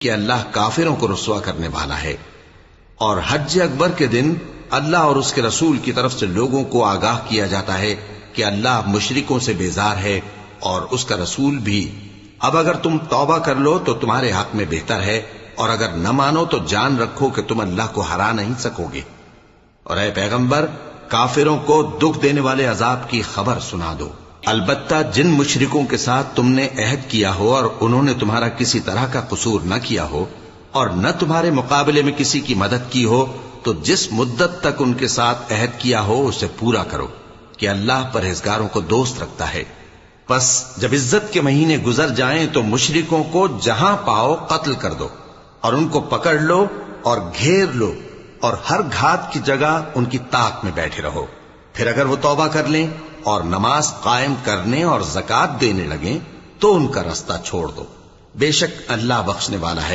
کہ اللہ کافروں کو رسوا کرنے والا ہے۔ اور حج اکبر کے دن اللہ اور اس کے رسول کی طرف سے لوگوں کو آگاہ کیا جاتا ہے کہ اللہ مشرکوں سے بیزار ہے اور اس کا رسول بھی۔ اب اگر تم توبہ کر لو تو تمہارے حق میں بہتر ہے، اور اگر نہ مانو تو جان رکھو کہ تم اللہ کو ہرا نہیں سکو گے۔ اور اے پیغمبر، کافروں کو دکھ دینے والے عذاب کی خبر سنا دو۔ البتہ جن مشرکوں کے ساتھ تم نے عہد کیا ہو اور انہوں نے تمہارا کسی طرح کا قصور نہ کیا ہو اور نہ تمہارے مقابلے میں کسی کی مدد کی ہو، تو جس مدت تک ان کے ساتھ عہد کیا ہو اسے پورا کرو، کہ اللہ پرہیزگاروں کو دوست رکھتا ہے۔ پس جب عزت کے مہینے گزر جائیں تو مشرکوں کو جہاں پاؤ قتل کر دو، اور ان کو پکڑ لو اور گھیر لو، اور ہر گھات کی جگہ ان کی طاق میں بیٹھے رہو۔ پھر اگر وہ توبہ کر لیں اور نماز قائم کرنے اور زکوٰۃ دینے لگیں تو ان کا رستہ چھوڑ دو، بے شک اللہ بخشنے والا ہے